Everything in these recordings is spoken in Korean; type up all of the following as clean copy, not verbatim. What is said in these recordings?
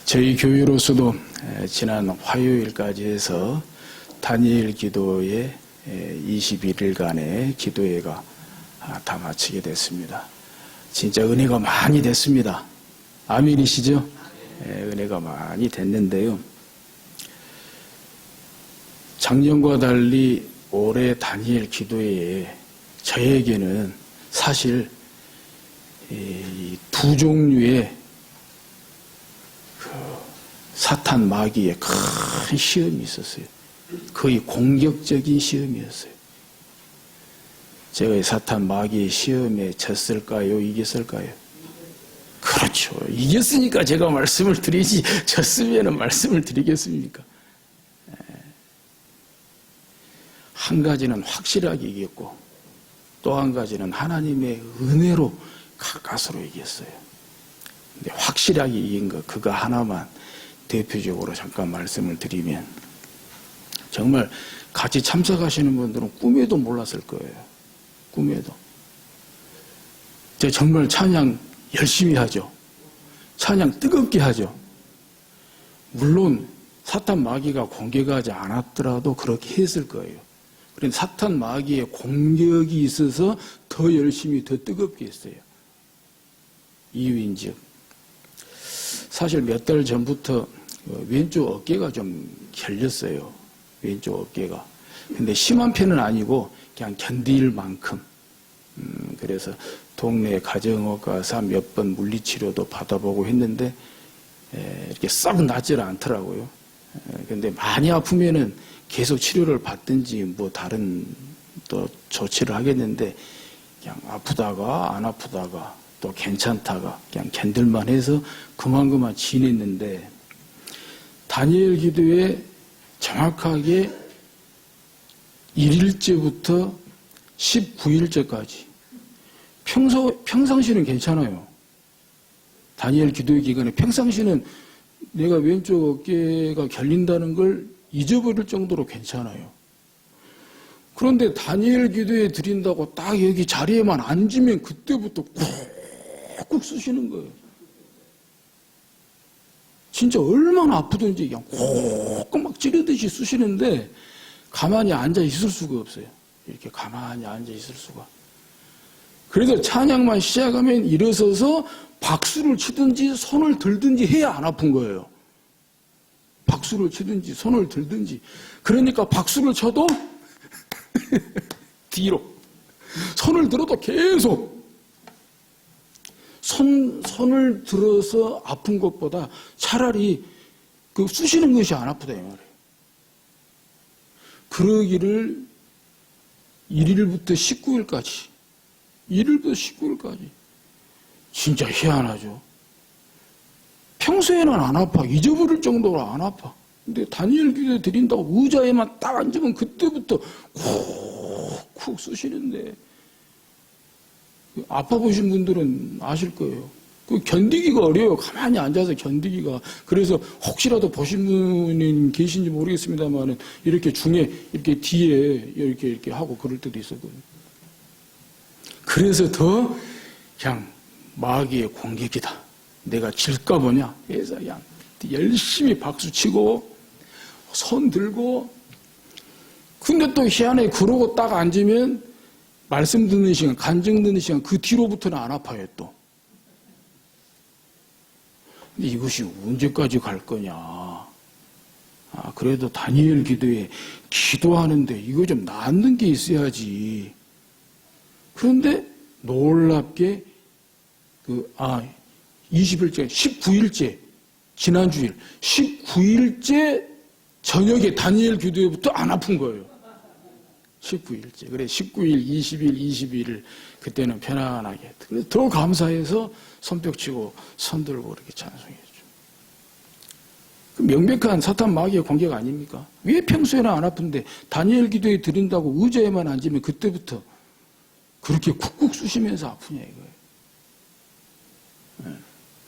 저희 교회로서도 지난 화요일까지 해서 다니엘 기도회 21일간의 기도회가 다 마치게 됐습니다. 진짜 은혜가 많이 됐습니다. 아멘이시죠? 은혜가 많이 됐는데요. 작년과 달리 올해 다니엘 기도회에 저에게는 사실 두 종류의 사탄 마귀의 큰 시험이 있었어요. 거의 공격적인 시험이었어요. 제가 사탄 마귀의 시험에 졌을까요? 이겼을까요? 그렇죠. 이겼으니까 제가 말씀을 드리지, 졌으면 말씀을 드리겠습니까? 한 가지는 확실하게 이겼고 또 한 가지는 하나님의 은혜로 가까스로 이겼어요. 근데 확실하게 이긴 거 그거 하나만 대표적으로 잠깐 말씀을 드리면, 정말 같이 참석하시는 분들은 꿈에도 몰랐을 거예요. 꿈에도. 저 정말 찬양 열심히 하죠. 찬양 뜨겁게 하죠. 물론 사탄 마귀가 공격하지 않았더라도 그렇게 했을 거예요. 그런데 사탄 마귀의 공격이 있어서 더 열심히 더 뜨겁게 했어요. 이유인즉, 사실 몇 달 전부터 왼쪽 어깨가 좀 결렸어요. 왼쪽 어깨가. 근데 심한 편은 아니고 그냥 견딜 만큼. 그래서 동네 가정의과사 몇 번 물리치료도 받아보고 했는데 이렇게 썩 낫질 않더라고요. 근데 많이 아프면은 계속 치료를 받든지 뭐 다른 또 조치를 하겠는데, 그냥 아프다가 안 아프다가 또 괜찮다가 그냥 견딜만 해서 그만 지냈는데, 다니엘 기도에 정확하게 1일째부터 19일째까지 평상시는 괜찮아요. 다니엘 기도의 기간에 평상시는 내가 왼쪽 어깨가 결린다는 걸 잊어버릴 정도로 괜찮아요. 그런데 다니엘 기도에 드린다고 딱 여기 자리에만 앉으면 그때부터 꾹꾹 쑤시는 거예요. 진짜 얼마나 아프든지 그냥 꾹꾹 막 찌르듯이 쑤시는데 가만히 앉아 있을 수가 없어요. 이렇게 가만히 앉아 있을 수가. 그래서 찬양만 시작하면 일어서서 박수를 치든지 손을 들든지 해야 안 아픈 거예요. 박수를 치든지 손을 들든지. 그러니까 박수를 쳐도 뒤로, 손을 들어도 계속 손을 들어서 아픈 것보다 차라리 그 쑤시는 것이 안 아프다 이 말이에요. 그러기를 1일부터 19일까지 1일부터 19일까지 진짜 희한하죠. 평소에는 안 아파. 잊어버릴 정도로 안 아파. 근데 다니엘 기도 드린다고 의자에만 딱 앉으면 그때부터 쿡쿡 쑤시는데, 아파 보신 분들은 아실 거예요. 그 견디기가 어려워요. 가만히 앉아서 견디기가. 그래서 혹시라도 보신 분이 계신지 모르겠습니다만 이렇게 중에 이렇게 뒤에 이렇게 하고 그럴 때도 있었거든요. 그래서 더 그냥 마귀의 공격이다. 내가 질까 보냐 해서 그냥 열심히 박수치고 손 들고. 근데 또 희한해. 그러고 딱 앉으면 말씀 듣는 시간, 간증 듣는 시간 그 뒤로부터는 안 아파요 또. 근데 이것이 언제까지 갈 거냐. 그래도 다니엘 기도에 기도하는데 이거 좀 낫는 게 있어야지. 그런데 놀랍게 20일째, 19일째, 지난주일, 19일째 저녁에 다니엘 기도회부터 안 아픈 거예요. 19일째. 그래, 19일, 20일, 21일, 그때는 편안하게. 그래서 더 감사해서 손뼉 치고 손 들고 이렇게 찬송했죠. 명백한 사탄 마귀의 공격 아닙니까? 왜 평소에는 안 아픈데 다니엘 기도회 드린다고 의자에만 앉으면 그때부터 그렇게 쿡쿡 쑤시면서 아프냐 이거예요.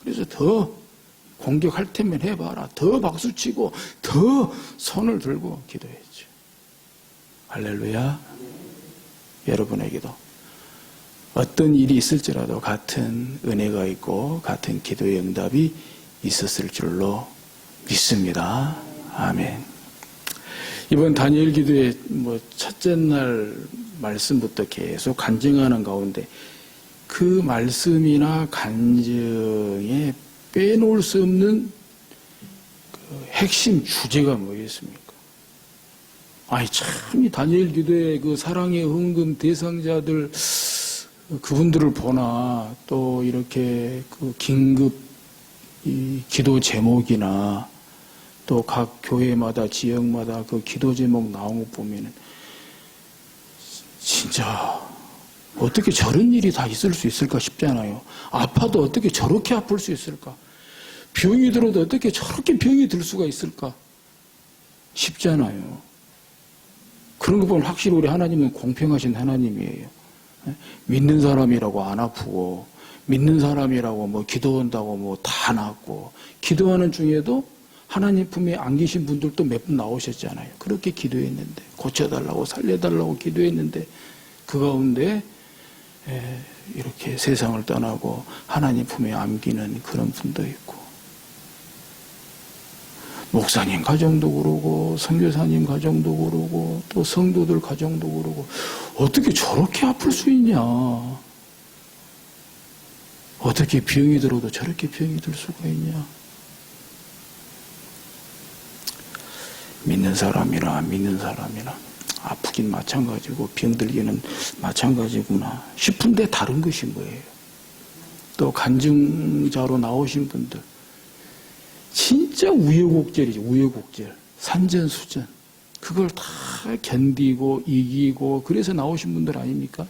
그래서 더 공격할 테면 해봐라. 더 박수치고 더 손을 들고 기도했죠. 할렐루야. 여러분에게도 어떤 일이 있을지라도 같은 은혜가 있고 같은 기도의 응답이 있었을 줄로 믿습니다. 아멘. 이번 다니엘 기도의 첫째 날 말씀부터 계속 간증하는 가운데 그 말씀이나 간증에 빼놓을 수 없는 그 핵심 주제가 뭐겠습니까? 아니 참 이 다니엘 기도의 그 사랑의 헌금 대상자들 그분들을 보나 또 이렇게 그 긴급 이 기도 제목이나 또 각 교회마다 지역마다 그 기도 제목 나온 거 보면은 진짜 어떻게 저런 일이 다 있을 수 있을까 싶잖아요. 아파도 어떻게 저렇게 아플 수 있을까? 병이 들어도 어떻게 저렇게 병이 들 수가 있을까? 싶잖아요. 그런 거 보면 확실히 우리 하나님은 공평하신 하나님이에요. 믿는 사람이라고 안 아프고 믿는 사람이라고 기도한다고 다 낫고 기도하는 중에도 하나님 품에 안 계신 분들도 몇 분 나오셨잖아요. 그렇게 기도했는데 고쳐달라고 살려달라고 기도했는데 그 가운데 이렇게 세상을 떠나고 하나님 품에 안기는 그런 분도 있고 목사님 가정도 그러고 선교사님 가정도 그러고 또 성도들 가정도 그러고 어떻게 저렇게 아플 수 있냐. 어떻게 병이 들어도 저렇게 병이 들 수가 있냐. 믿는 사람이나 안 믿는 사람이나 아프긴 마찬가지고 병들기는 마찬가지구나 싶은데 다른 것이 뭐예요? 또 간증자로 나오신 분들 진짜 우여곡절이죠. 우여곡절 산전수전 그걸 다 견디고 이기고 그래서 나오신 분들 아닙니까?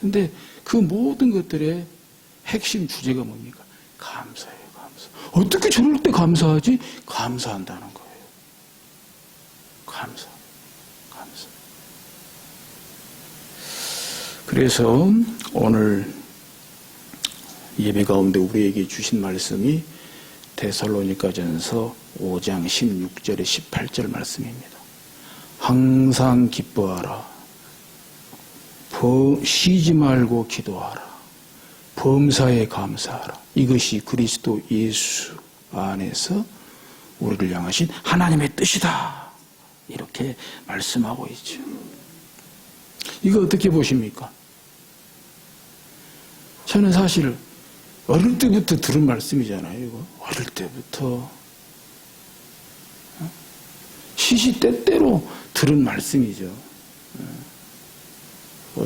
근데 그 모든 것들의 핵심 주제가 뭡니까? 감사예요. 감사. 어떻게 저럴 때 감사하지? 감사한다는 거예요. 감사. 그래서 오늘 예배 가운데 우리에게 주신 말씀이 데살로니가전서 5장 16절에 18절 말씀입니다. 항상 기뻐하라. 쉬지 말고 기도하라. 범사에 감사하라. 이것이 그리스도 예수 안에서 우리를 향하신 하나님의 뜻이다. 이렇게 말씀하고 있죠. 이거 어떻게 보십니까? 저는 사실 어릴 때부터 들은 말씀이잖아요. 이거 어릴 때부터 시시때때로 들은 말씀이죠.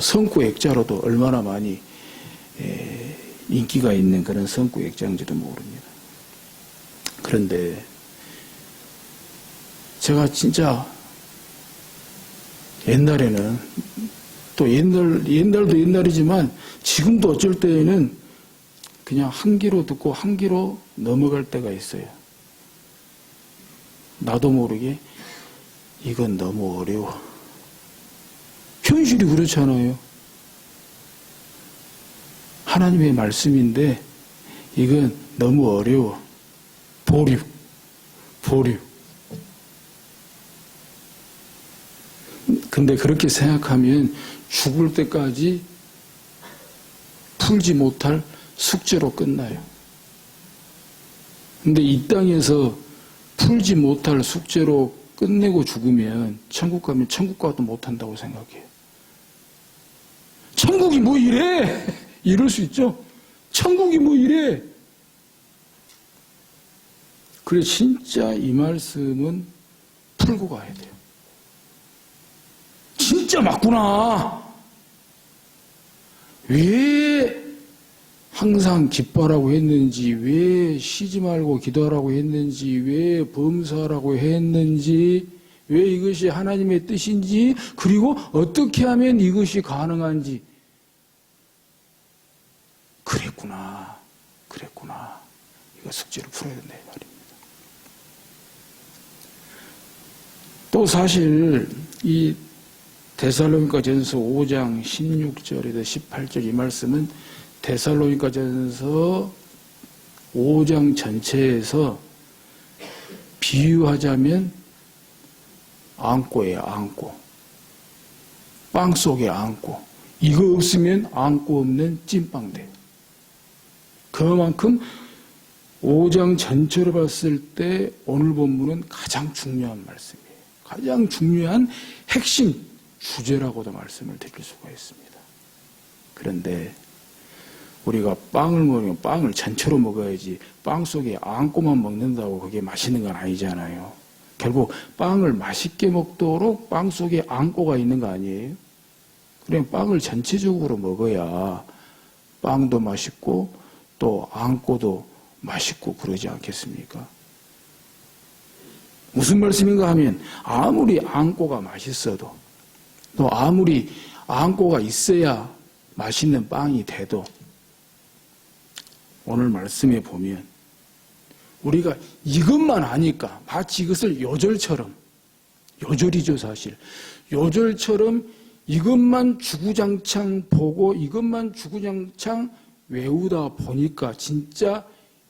성구 액자로도 얼마나 많이 인기가 있는 그런 성구 액자인지도 모릅니다. 그런데 제가 진짜 옛날에는 또 옛날도 옛날이지만 지금도 어쩔 때에는 그냥 한 귀로 듣고 한 귀로 넘어갈 때가 있어요. 나도 모르게 이건 너무 어려워. 현실이 그렇잖아요. 하나님의 말씀인데 이건 너무 어려워. 보류. 근데 그렇게 생각하면 죽을 때까지 풀지 못할 숙제로 끝나요. 근데 이 땅에서 풀지 못할 숙제로 끝내고 죽으면 천국 가면 천국 가도 못한다고 생각해요. 천국이 뭐 이래? 이럴 수 있죠? 천국이 뭐 이래? 그래 진짜 이 말씀은 풀고 가야 돼요. 진짜 맞구나. 왜 항상 기뻐하라고 했는지, 왜 쉬지 말고 기도하라고 했는지, 왜 범사하라고 했는지, 왜 이것이 하나님의 뜻인지, 그리고 어떻게 하면 이것이 가능한지. 그랬구나. 이거 숙제를 풀어야 된다 이 말입니다. 또 사실 이 데살로니가전서 5장 16절에서 18절 이 말씀은 데살로니가전서 5장 전체에서 비유하자면 안고예요. 안고. 빵 속에 안고. 이거 없으면 안고 없는 찐빵 돼요. 그만큼 5장 전체로 봤을 때 오늘 본문은 가장 중요한 말씀이에요. 가장 중요한 핵심 주제라고도 말씀을 드릴 수가 있습니다. 그런데 우리가 빵을 먹으면 빵을 전체로 먹어야지 빵 속에 안고만 먹는다고 그게 맛있는 건 아니잖아요. 결국 빵을 맛있게 먹도록 빵 속에 안고가 있는 거 아니에요? 그냥 빵을 전체적으로 먹어야 빵도 맛있고 또 안고도 맛있고 그러지 않겠습니까? 무슨 말씀인가 하면 아무리 안고가 맛있어도 또 아무리 안고가 있어야 맛있는 빵이 돼도 오늘 말씀에 보면 우리가 이것만 아니까 마치 이것을 요절처럼, 요절이죠 사실, 요절처럼 이것만 주구장창 보고 이것만 주구장창 외우다 보니까 진짜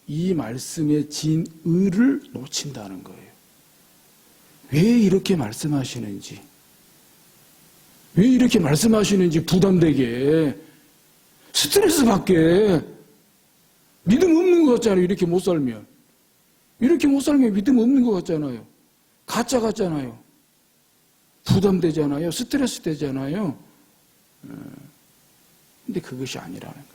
이 말씀의 진의를 놓친다는 거예요. 왜 이렇게 말씀하시는지, 왜 이렇게 말씀하시는지 부담되게, 스트레스 받게, 믿음 없는 것 같잖아요. 이렇게 못 살면. 이렇게 못 살면 믿음 없는 것 같잖아요. 가짜 같잖아요. 부담되잖아요. 스트레스 되잖아요. 근데 그것이 아니라는 거예요.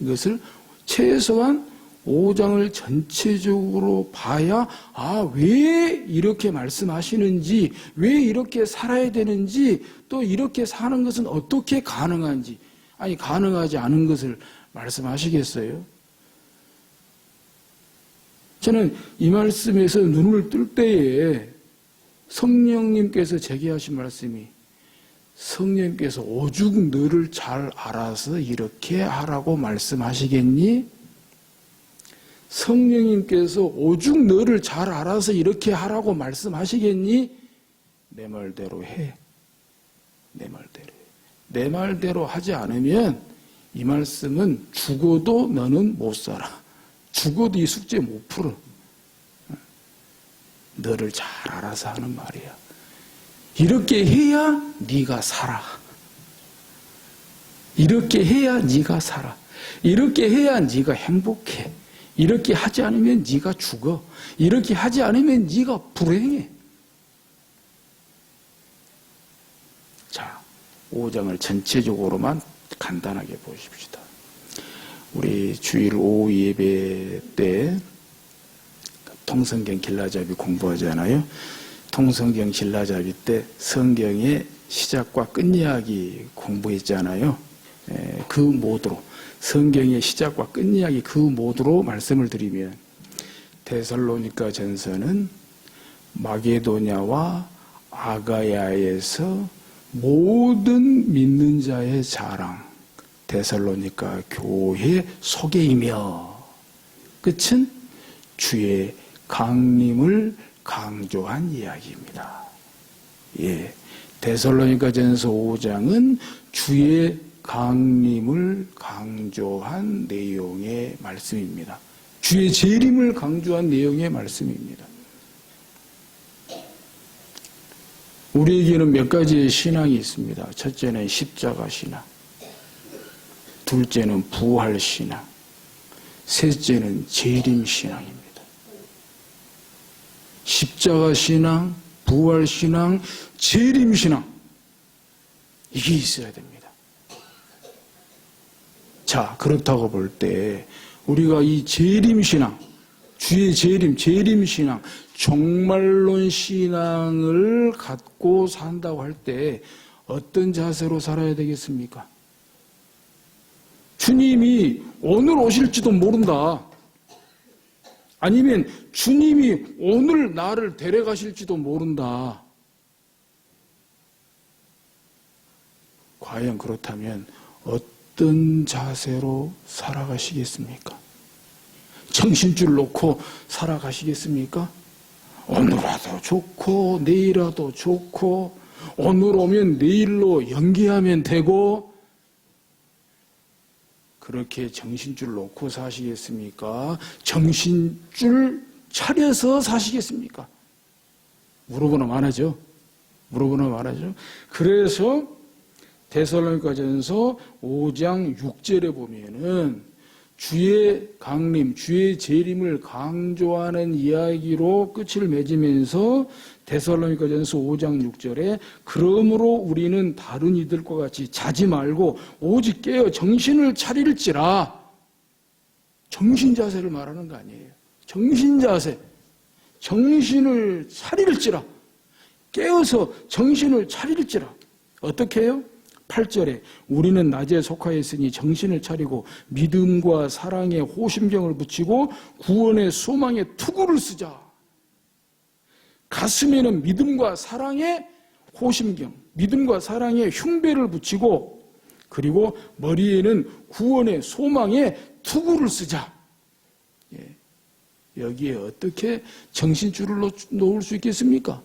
이것을 최소한 5장을 전체적으로 봐야 왜 이렇게 말씀하시는지, 왜 이렇게 살아야 되는지, 또 이렇게 사는 것은 어떻게 가능한지, 아니 가능하지 않은 것을 말씀하시겠어요? 저는 이 말씀에서 눈을 뜰 때에 성령님께서 제게 하신 말씀이, 성령님께서 오죽 너를 잘 알아서 이렇게 하라고 말씀하시겠니? 성령님께서 오죽 너를 잘 알아서 이렇게 하라고 말씀하시겠니? 내 말대로 해. 내 말대로 해. 내 말대로 하지 않으면 이 말씀은 죽어도 너는 못 살아. 죽어도 이 숙제 못 풀어. 너를 잘 알아서 하는 말이야. 이렇게 해야 네가 살아. 이렇게 해야 네가 살아. 이렇게 해야 네가 행복해. 이렇게 하지 않으면 네가 죽어. 이렇게 하지 않으면 네가 불행해. 자, 5장을 전체적으로만 간단하게 보십시다. 우리 주일 오후 예배 때 통성경 길라잡이 공부하잖아요. 통성경 길라잡이 때 성경의 시작과 끝 이야기 공부했잖아요. 그 모드로, 성경의 시작과 끝 이야기 그 모드로 말씀을 드리면, 데살로니가 전서는 마게도냐와 아가야에서 모든 믿는 자의 자랑, 데살로니가 교회 소개이며, 끝은 주의 강림을 강조한 이야기입니다. 예, 데살로니가 전서 5장은 주의 강림을 강조한 내용의 말씀입니다. 주의 재림을 강조한 내용의 말씀입니다. 우리에게는 몇 가지의 신앙이 있습니다. 첫째는 십자가 신앙, 둘째는 부활 신앙, 셋째는 재림 신앙입니다. 십자가 신앙, 부활 신앙, 재림 신앙, 이게 있어야 됩니다. 자, 그렇다고 볼 때 우리가 이 재림 신앙, 주의 재림, 재림 신앙, 종말론 신앙을 갖고 산다고 할 때 어떤 자세로 살아야 되겠습니까? 주님이 오늘 오실지도 모른다. 아니면 주님이 오늘 나를 데려가실지도 모른다. 과연 그렇다면 어떤 자세로 살아가시겠습니까? 정신줄 놓고 살아가시겠습니까? 오늘 와도 좋고 내일 와도 좋고 오늘 오면 내일로 연기하면 되고, 그렇게 정신줄 놓고 사시겠습니까? 정신줄 차려서 사시겠습니까? 물어보나 말하죠. 물어보나 말하죠. 그래서 데살로니가전서 5장 6절에 보면은 주의 강림, 주의 재림을 강조하는 이야기로 끝을 맺으면서 데살로니가전서 5장 6절에 그러므로 우리는 다른 이들과 같이 자지 말고 오직 깨어 정신을 차릴지라. 정신자세를 말하는 거 아니에요. 정신자세. 정신을 차릴지라. 깨어서 정신을 차릴지라. 어떻게 해요? 8절에 우리는 낮에 속하였으니 정신을 차리고 믿음과 사랑에 호심경을 붙이고 구원의 소망에 투구를 쓰자. 가슴에는 믿음과 사랑의 호심경, 믿음과 사랑의 흉배를 붙이고 그리고 머리에는 구원의 소망에 투구를 쓰자. 예. 여기에 어떻게 정신줄을 놓을 수 있겠습니까?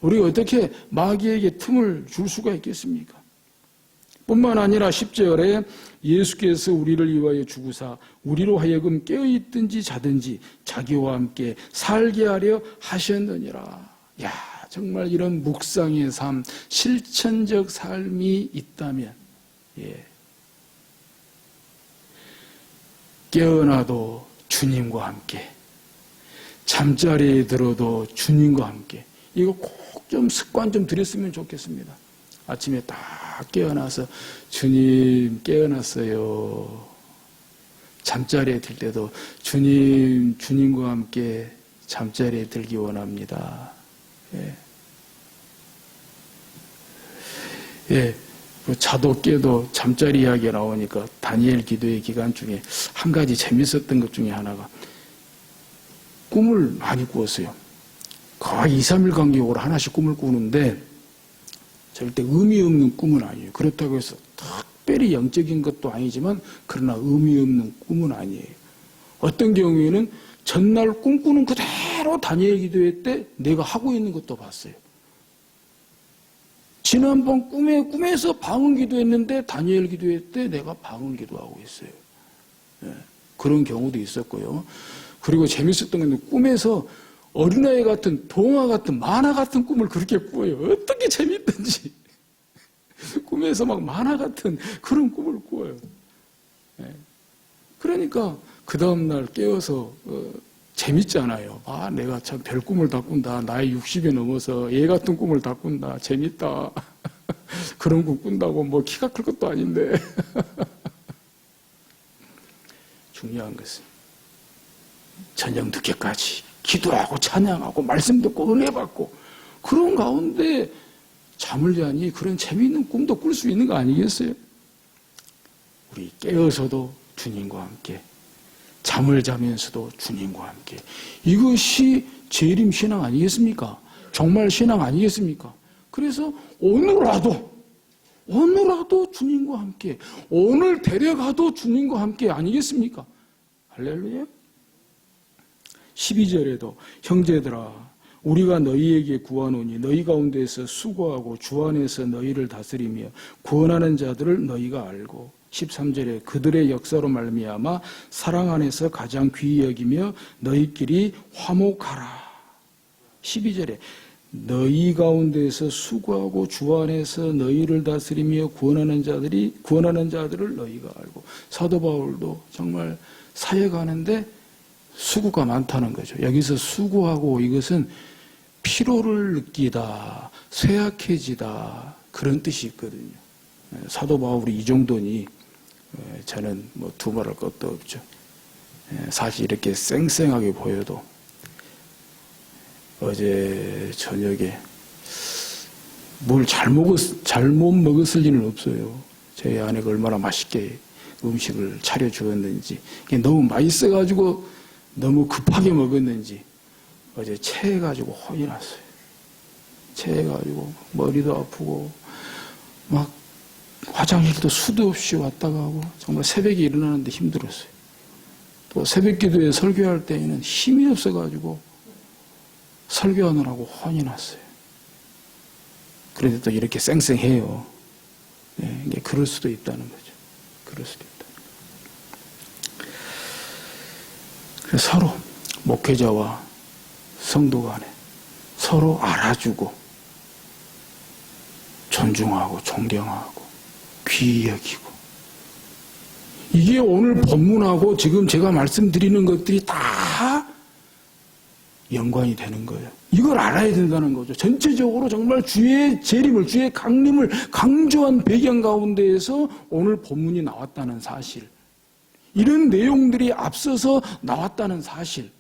우리가 어떻게 마귀에게 틈을 줄 수가 있겠습니까? 뿐만 아니라 10절에 예수께서 우리를 위하여 죽으사 우리로 하여금 깨어있든지 자든지 자기와 함께 살게 하려 하셨느니라. 야, 정말 이런 묵상의 삶, 실천적 삶이 있다면, 예. 깨어나도 주님과 함께, 잠자리에 들어도 주님과 함께. 이거 꼭 좀 습관 좀 들였으면 좋겠습니다. 아침에 딱 깨어나서 주님 깨어났어요. 잠자리에 들 때도 주님과 함께 잠자리에 들기 원합니다. 예. 예. 자도 깨도 잠자리 이야기가 나오니까 다니엘 기도의 기간 중에 한 가지 재밌었던 것 중에 하나가 꿈을 많이 꾸었어요. 거의 2, 3일 간격으로 하나씩 꿈을 꾸는데 절대 의미 없는 꿈은 아니에요. 그렇다고 해서 특별히 영적인 것도 아니지만 그러나 의미 없는 꿈은 아니에요. 어떤 경우에는 전날 꿈꾸는 그대로 다니엘 기도회 때 내가 하고 있는 것도 봤어요. 지난번 꿈에서 방언 기도했는데 다니엘 기도회 때 내가 방언 기도하고 있어요. 예, 그런 경우도 있었고요. 그리고 재밌었던 건 꿈에서 어린아이 같은 동화 같은 만화 같은 꿈을 그렇게 꾸어요. 어떻게 재밌든지. 꿈에서 막 만화 같은 그런 꿈을 꾸어요. 예. 그러니까 그 다음날 깨어서 재밌잖아요. 아, 내가 참 별 꿈을 다 꾼다. 나이 60이 넘어서 얘 같은 꿈을 다 꾼다. 재밌다. 그런 꿈 꾼다고 뭐 키가 클 것도 아닌데. 중요한 것은 저녁 늦게까지 기도하고 찬양하고 말씀 듣고 은혜 받고 그런 가운데 잠을 자니 그런 재미있는 꿈도 꿀 수 있는 거 아니겠어요? 우리 깨어서도 주님과 함께 잠을 자면서도 주님과 함께 이것이 재림 신앙 아니겠습니까? 정말 신앙 아니겠습니까? 그래서 오늘라도 주님과 함께 오늘 데려가도 주님과 함께 아니겠습니까? 할렐루야. 12절에도 형제들아 우리가 너희에게 구하노니 너희 가운데서 수고하고 주 안에서 너희를 다스리며 구원하는 자들을 너희가 알고 13절에 그들의 역사로 말미암아 사랑 안에서 가장 귀히 여기며 너희끼리 화목하라. 12절에 너희 가운데서 수고하고 주 안에서 너희를 다스리며 구원하는 자들을 너희가 알고. 사도 바울도 정말 사역하는데 수고가 많다는 거죠. 여기서 수고하고 이것은 피로를 느끼다, 쇠약해지다 그런 뜻이 있거든요. 사도 바울이 이 정도니 저는 뭐 두말할 것도 없죠. 사실 이렇게 쌩쌩하게 보여도 어제 저녁에 뭘 잘못 먹었을 리는 없어요. 저희 아내가 얼마나 맛있게 음식을 차려주었는지 너무 맛있어가지고 너무 급하게 먹었는지 어제 체해가지고 혼이 났어요. 체해가지고 머리도 아프고 막 화장실도 수도 없이 왔다 가고 정말 새벽에 일어나는데 힘들었어요. 또 새벽 기도에 설교할 때에는 힘이 없어가지고 설교하느라고 혼이 났어요. 그런데 또 이렇게 쌩쌩해요. 네, 이게 그럴 수도 있다는 거죠. 그럴 수도 있다. 그래서 서로 목회자와 성도 간에 서로 알아주고 존중하고 존경하고 귀히 여기고. 이게 오늘 본문하고 지금 제가 말씀드리는 것들이 다 연관이 되는 거예요. 이걸 알아야 된다는 거죠. 전체적으로 정말 주의 재림을, 주의 강림을 강조한 배경 가운데에서 오늘 본문이 나왔다는 사실. 이런 내용들이 앞서서 나왔다는 사실.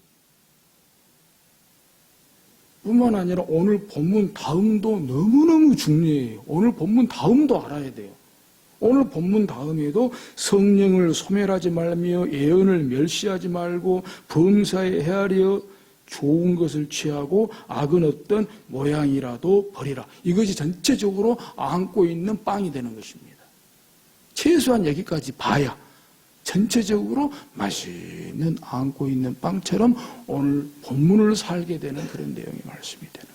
뿐만 아니라 오늘 본문 다음도 너무너무 중요해요. 오늘 본문 다음도 알아야 돼요. 오늘 본문 다음에도 성령을 소멸하지 말며 예언을 멸시하지 말고 범사에 헤아려 좋은 것을 취하고 악은 어떤 모양이라도 버리라. 이것이 전체적으로 안고 있는 빵이 되는 것입니다. 최소한 여기까지 봐야 전체적으로 맛있는 안고 있는 빵처럼 오늘 본문을 살게 되는 그런 내용의 말씀이 되는 거예요.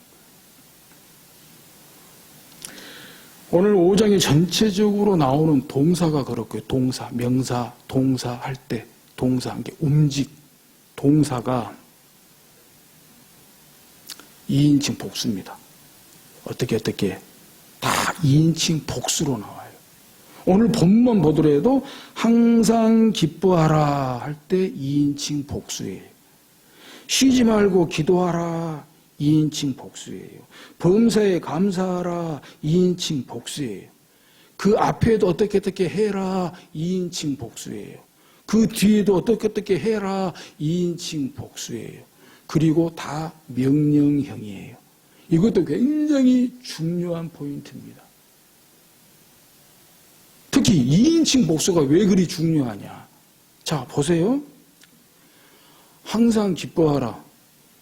오늘 5장에 전체적으로 나오는 동사가 그렇고요. 동사, 명사, 동사 할 때 동사, 이게 움직, 동사가 2인칭 복수입니다. 어떻게 다 2인칭 복수로 나와요. 오늘 본문 보더라도 항상 기뻐하라 할 때 2인칭 복수예요. 쉬지 말고 기도하라 2인칭 복수예요. 범사에 감사하라 2인칭 복수예요. 그 앞에도 어떻게 해라 2인칭 복수예요. 그 뒤에도 어떻게 해라 2인칭 복수예요. 그리고 다 명령형이에요. 이것도 굉장히 중요한 포인트입니다. 특히 2인칭 복수가 왜 그리 중요하냐. 자, 보세요. 항상 기뻐하라.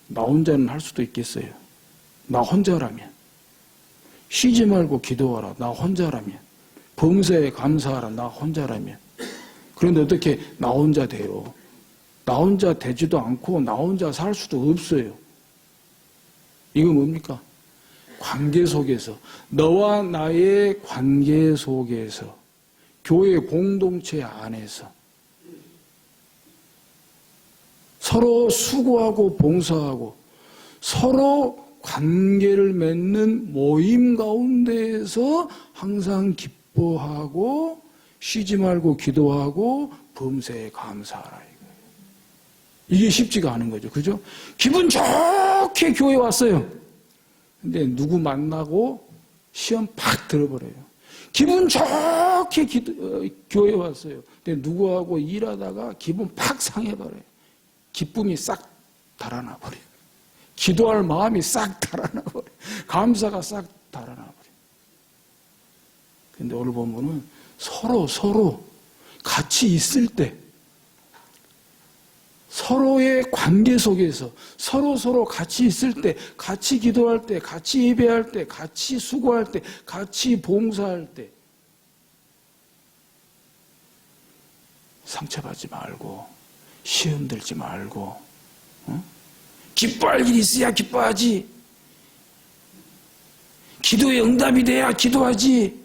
나 혼자는 할 수도 있겠어요. 나 혼자라면. 쉬지 말고 기도하라. 나 혼자라면. 범사에 감사하라. 나 혼자라면. 그런데 어떻게 나 혼자 돼요? 나 혼자 되지도 않고 나 혼자 살 수도 없어요. 이거 뭡니까? 관계 속에서, 너와 나의 관계 속에서, 교회 공동체 안에서 서로 수고하고 봉사하고 서로 관계를 맺는 모임 가운데에서 항상 기뻐하고 쉬지 말고 기도하고 범사에 감사하라 이거예요. 이게 쉽지가 않은 거죠. 그죠? 기분 좋게 교회 왔어요. 근데 누구 만나고 시험 팍 들어버려요. 기분 좋게 교회 왔어요. 근데 누구하고 일하다가 기분 팍 상해버려요. 기쁨이 싹 달아나버려요. 기도할 마음이 싹 달아나버려요. 감사가 싹 달아나버려요. 근데 오늘 보면은 서로 같이 있을 때 서로의 관계 속에서 서로 같이 있을 때, 같이 기도할 때, 같이 예배할 때, 같이 수고할 때, 같이 봉사할 때 상처받지 말고 시험 들지 말고 기뻐할 일이 있어야 기뻐하지. 기도에 응답이 돼야 기도하지.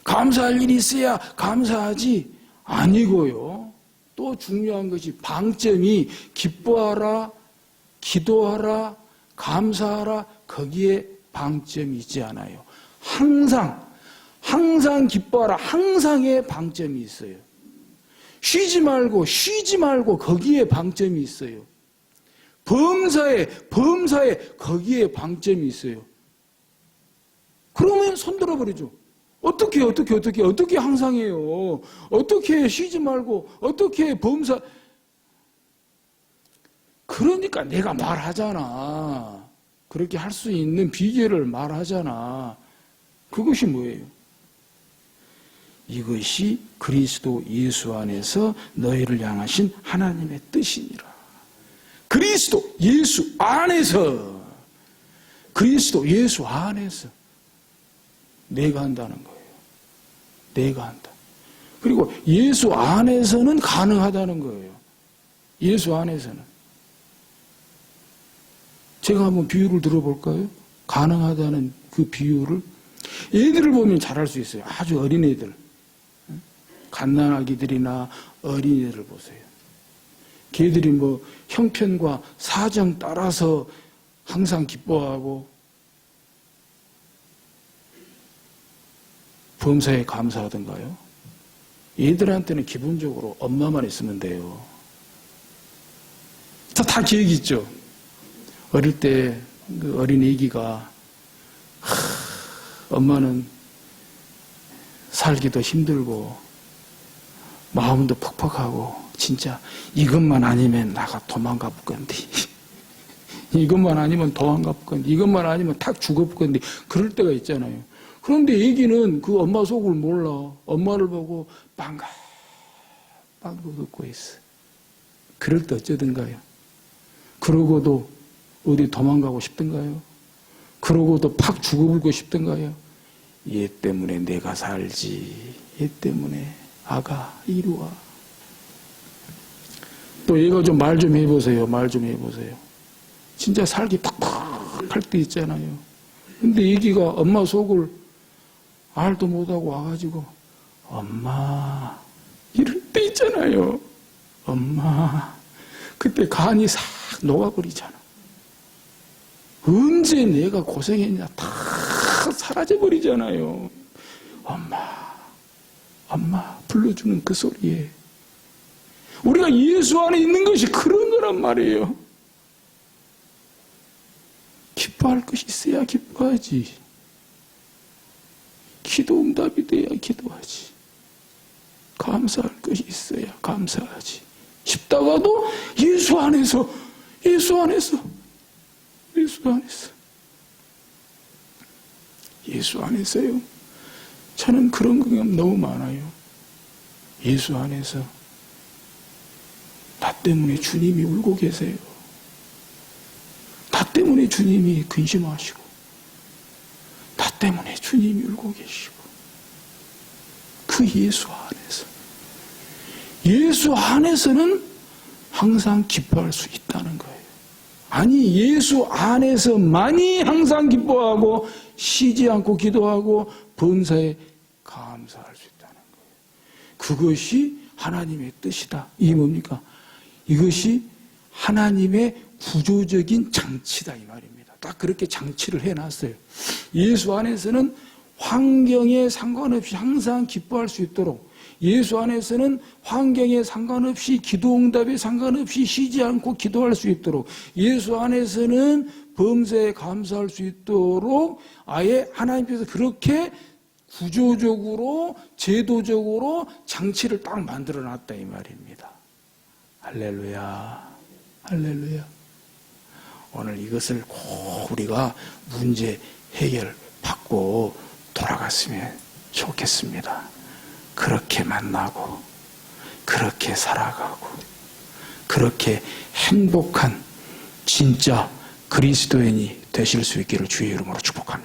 감사할 일이 있어야 감사하지. 아니고요. 또 중요한 것이 방점이 기뻐하라, 기도하라, 감사하라 거기에 방점이 있지 않아요. 항상 기뻐하라 항상의 방점이 있어요. 쉬지 말고 거기에 방점이 있어요. 범사에 거기에 방점이 있어요. 그러면 손 들어버리죠. 어떻게 항상 해요? 어떻게 쉬지 말고, 어떻게 범사. 그러니까 내가 말하잖아. 그렇게 할 수 있는 비결을 말하잖아. 그것이 뭐예요? 이것이 그리스도 예수 안에서 너희를 향하신 하나님의 뜻이니라. 그리스도 예수 안에서, 그리스도 예수 안에서 내가 한다는 거예요. 내가 한다. 그리고 예수 안에서는 가능하다는 거예요. 예수 안에서는. 제가 한번 비유를 들어볼까요? 가능하다는 그 비유를. 애들을 보면 잘할 수 있어요. 아주 어린애들. 갓난아기들이나 어린애들을 보세요. 걔들이 뭐 형편과 사정 따라서 항상 기뻐하고 범사에 감사하던가요? 얘들한테는 기본적으로 엄마만 있으면 돼요. 다 기억이 있죠? 어릴 때 그 어린 애기가 엄마는 살기도 힘들고 마음도 퍽퍽하고 진짜 이것만 아니면 나가 도망가 볼건디 이것만 아니면 도망가 볼건디 이것만 아니면 탁 죽어 볼건디 그럴 때가 있잖아요. 그런데 애기는 그 엄마 속을 몰라. 엄마를 보고 빵긋 웃고 있어. 그럴 때 어쩌든가요? 그러고도 어디 도망가고 싶던가요? 그러고도 팍 죽어버리고 싶던가요? 얘 때문에 내가 살지. 얘 때문에 아가 이리 와. 또 얘가 좀 말 좀 해보세요. 말 좀 해보세요. 진짜 살기 팍팍 할 때 있잖아요. 근데 애기가 엄마 속을 알도 못하고 와가지고 엄마 이럴 때 있잖아요. 엄마 그때 간이 싹 녹아버리잖아. 언제 내가 고생했냐 다 사라져버리잖아요. 엄마 불러주는 그 소리에 우리가 예수 안에 있는 것이 그런 거란 말이에요. 기뻐할 것이 있어야 기뻐하지. 기도 응답이 돼야 기도하지. 감사할 것이 있어야 감사하지. 싶다가도 예수 안에서요. 저는 그런 경험 너무 많아요. 예수 안에서 나 때문에 주님이 울고 계세요. 나 때문에 주님이 근심하시고 나 때문에 주님이 울고 계시고 그 예수 안에서는 항상 기뻐할 수 있다는 거예요. 아니 예수 안에서만이 항상 기뻐하고 쉬지 않고 기도하고 범사에 감사할 수 있다는 거예요. 그것이 하나님의 뜻이다. 이게 뭡니까? 이것이 하나님의 구조적인 장치다 이 말입니다. 딱 그렇게 장치를 해놨어요. 예수 안에서는 환경에 상관없이 항상 기뻐할 수 있도록 예수 안에서는 환경에 상관없이 기도응답에 상관없이 쉬지 않고 기도할 수 있도록 예수 안에서는 범사에 감사할 수 있도록 아예 하나님께서 그렇게 구조적으로 제도적으로 장치를 딱 만들어놨다 이 말입니다. 할렐루야. 할렐루야. 오늘 이것을 꼭 우리가 문제 해결받고 돌아갔으면 좋겠습니다. 그렇게 만나고 그렇게 살아가고 그렇게 행복한 진짜 그리스도인이 되실 수 있기를 주의 이름으로 축복합니다.